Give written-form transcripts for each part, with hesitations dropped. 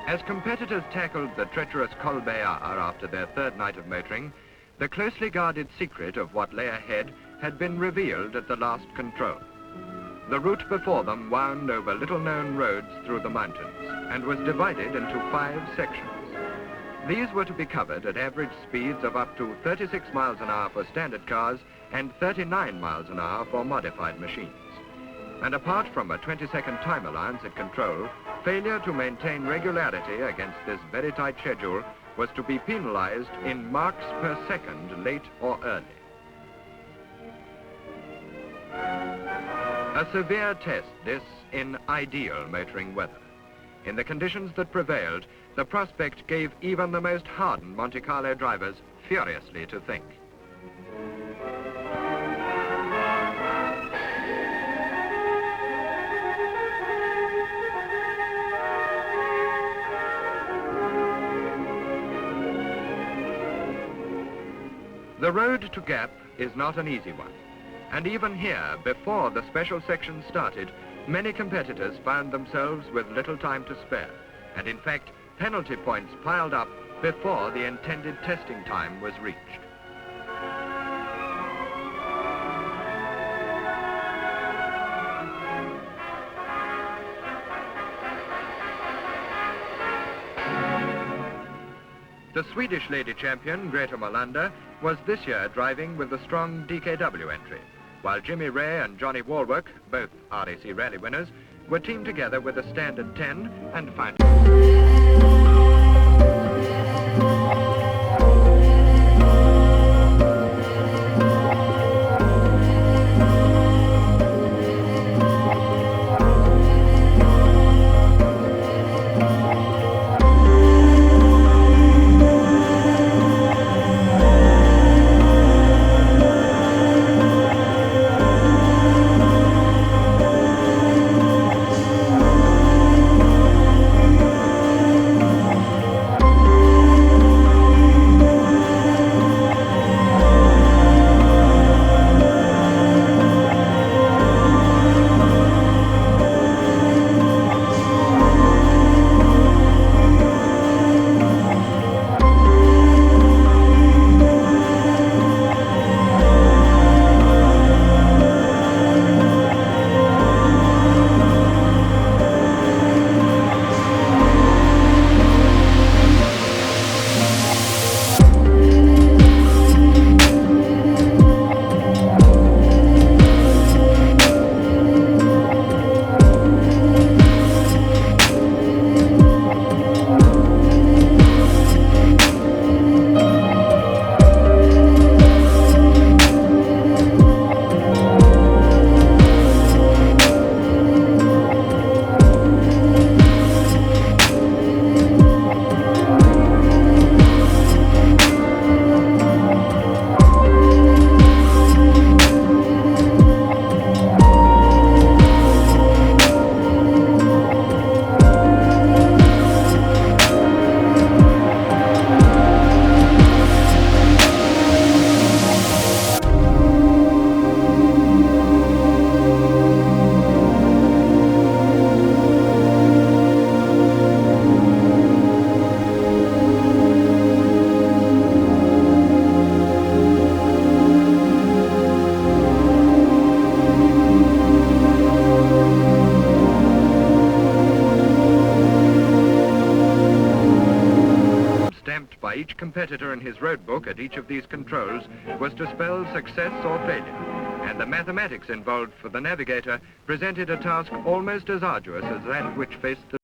As competitors tackled the treacherous Col Bayard after their third night of motoring, the closely guarded secret of what lay ahead had been revealed at the last control. The route before them wound over little-known roads through the mountains and was divided into 5 sections. These were to be covered at average speeds of up to 36 miles an hour for standard cars and 39 miles an hour for modified machines. And apart from a 20-second time allowance at control, failure to maintain regularity against this very tight schedule was to be penalized in marks per second, late or early. A severe test, this, in ideal motoring weather. In the conditions that prevailed, the prospect gave even the most hardened Monte-Carlo drivers furiously to think. The road to Gap is not an easy one. And even here, before the special section started, many competitors found themselves with little time to spare. And in fact, penalty points piled up before the intended testing time was reached. The Swedish lady champion, Greta Molander, was this year driving with the strong DKW entry, while Jimmy Ray and Johnny Walwork, both RAC Rallye winners, were teamed together with a standard 10 and found... Each competitor in his road book at each of these controls was to spell success or failure, and the mathematics involved for the navigator presented a task almost as arduous as that which faced the...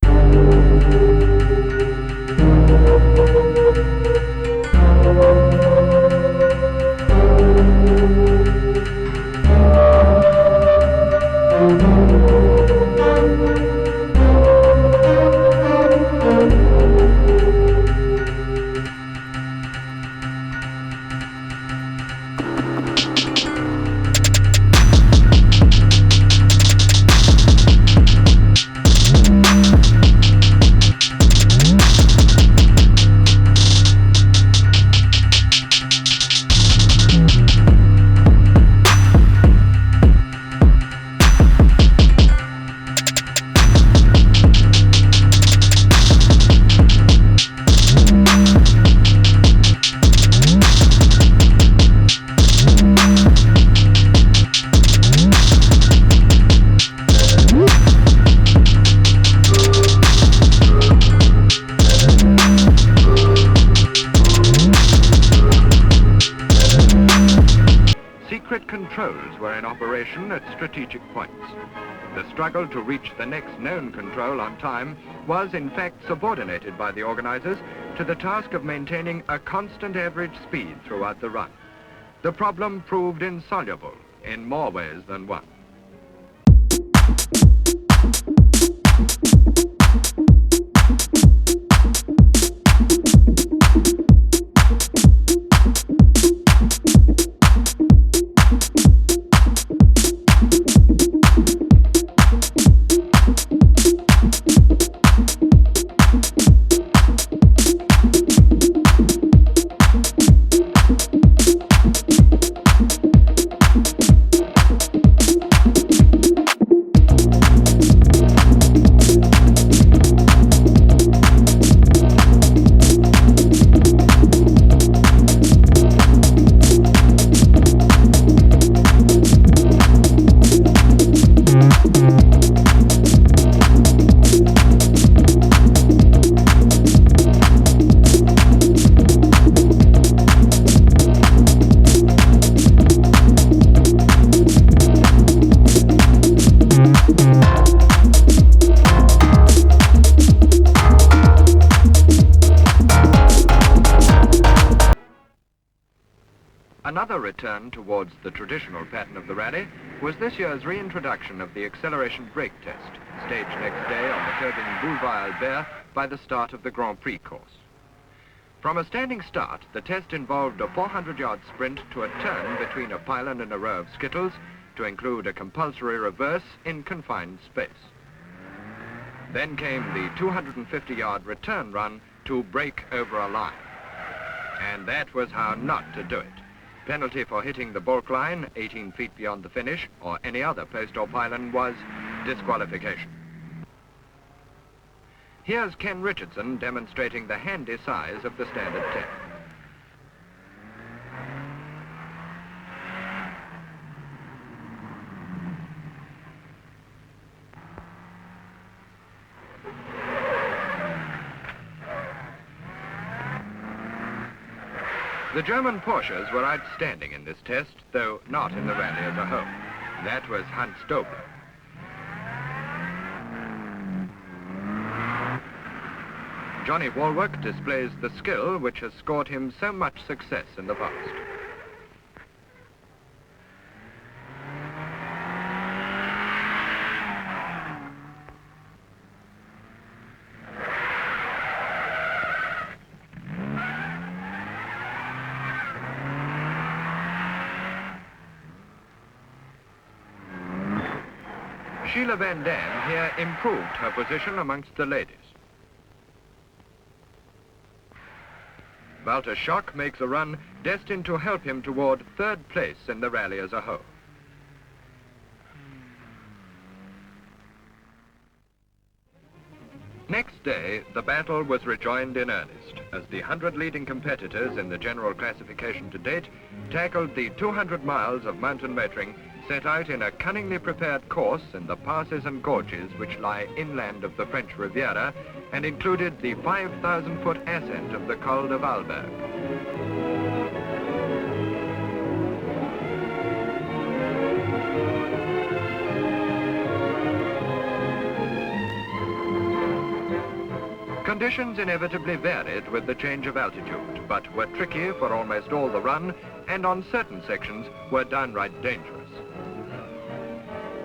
controls were in operation at strategic points. The struggle to reach the next known control on time was in fact subordinated by the organizers to the task of maintaining a constant average speed throughout the run. The problem proved insoluble in more ways than one. Another return towards the traditional pattern of the rally was this year's reintroduction of the acceleration brake test, staged next day on the curving Boulevard Albert by the start of the Grand Prix course. From a standing start, the test involved a 400-yard sprint to a turn between a pylon and a row of skittles to include a compulsory reverse in confined space. Then came the 250-yard return run to break over a line. And that was how not to do it. Penalty for hitting the balk line 18 feet beyond the finish or any other post or pylon was disqualification. Here's Ken Richardson demonstrating the handy size of the standard 10. The German Porsches were outstanding in this test, though not in the rally as a whole. That was Hans Dobler. Johnny Walwork displays the skill which has scored him so much success in the past. Sheila Van Dam here improved her position amongst the ladies. Walter Schock makes a run destined to help him toward third place in the rally as a whole. Next day, the battle was rejoined in earnest as the 100 leading competitors in the general classification to date tackled the 200 miles of mountain motoring set out in a cunningly prepared course in the passes and gorges which lie inland of the French Riviera and included the 5,000-foot ascent of the Col de Valberg. Conditions inevitably varied with the change of altitude, but were tricky for almost all the run, and on certain sections were downright dangerous.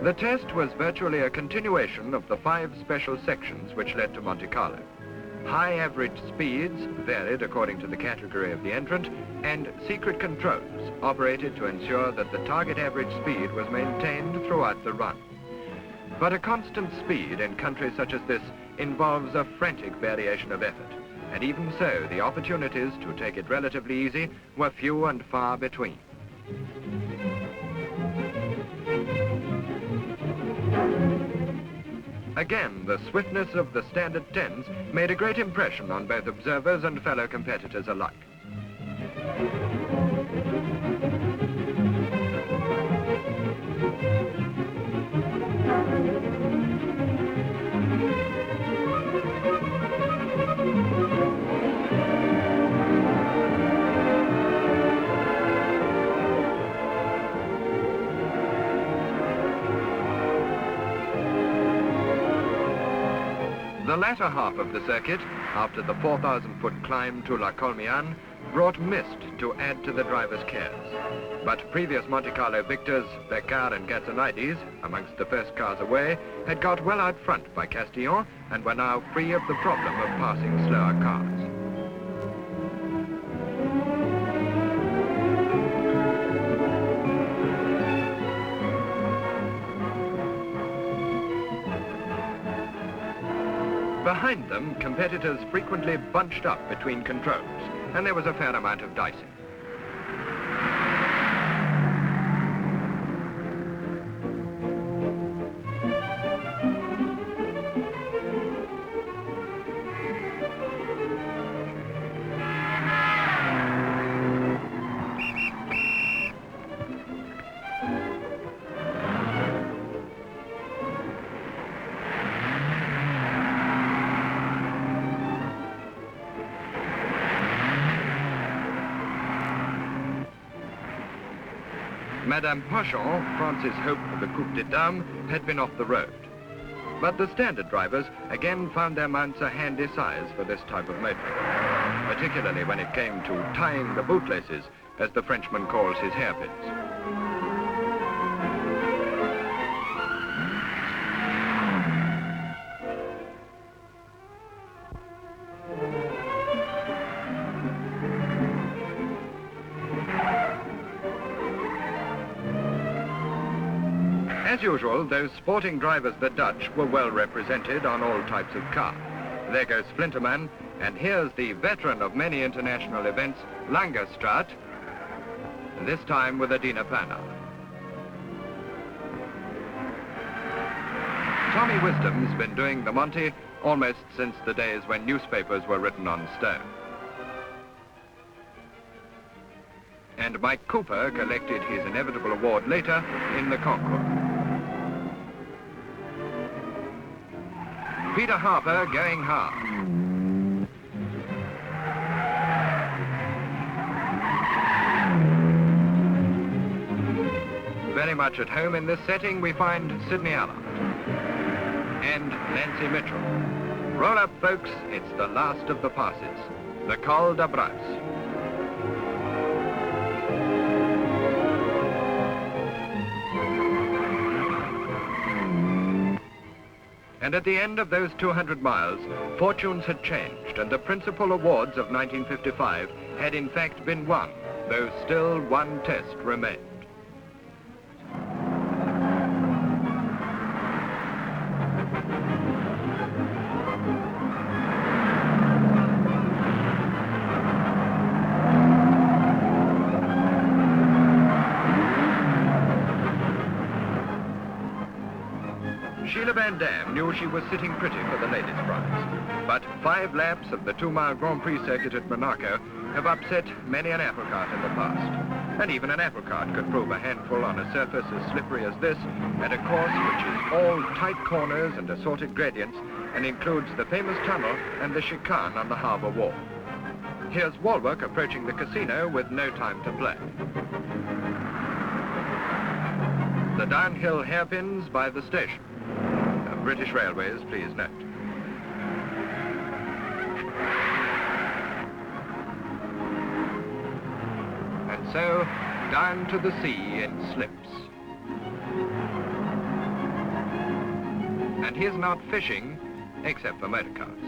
The test was virtually a continuation of the 5 special sections which led to Monte-Carlo. High average speeds varied according to the category of the entrant, and secret controls operated to ensure that the target average speed was maintained throughout the run. But a constant speed in countries such as this involves a frantic variation of effort, and even so, the opportunities to take it relatively easy were few and far between. Again, the swiftness of the standard 10s made a great impression on both observers and fellow competitors alike. The latter half of the circuit, after the 4,000-foot climb to La Colmiane, brought mist to add to the driver's cares. But previous Monte-Carlo victors, Beccard and Gatsonides, amongst the first cars away, had got well out front by Castillon and were now free of the problem of passing slower cars. Behind them, competitors frequently bunched up between controls, and there was a fair amount of dicing. Madame Pochon, France's hope for the Coupe de Dame, had been off the road. But the standard drivers again found their mounts a handy size for this type of motoring, particularly when it came to tying the bootlaces, as the Frenchman calls his hairpins. As usual, those sporting drivers, the Dutch, were well represented on all types of car. There goes Flinterman, and here's the veteran of many international events, Langerstraat, this time with a Dyna Panhard. Tommy Wisdom's been doing the Monte almost since the days when newspapers were written on stone. And Mike Cooper collected his inevitable award later in the Concours. Peter Harper going hard. Very much at home in this setting, we find Sidney Allard and Nancy Mitchell. Roll up, folks, it's the last of the passes, the Col de Brasse. And at the end of those 200 miles, fortunes had changed, and the principal awards of 1955 had in fact been won, though still one test remained. Van Dam knew she was sitting pretty for the ladies' prize, but 5 laps of the 2-mile Grand Prix circuit at Monaco have upset many an apple cart in the past, and even an apple cart could prove a handful on a surface as slippery as this, at a course which is all tight corners and assorted gradients, and includes the famous tunnel and the chicane on the harbour wall. Here's Walwork approaching the casino with no time to play. The downhill hairpins by the station. British Railways, please note. And so, down to the sea in slips. And here's not fishing, except for motor cars.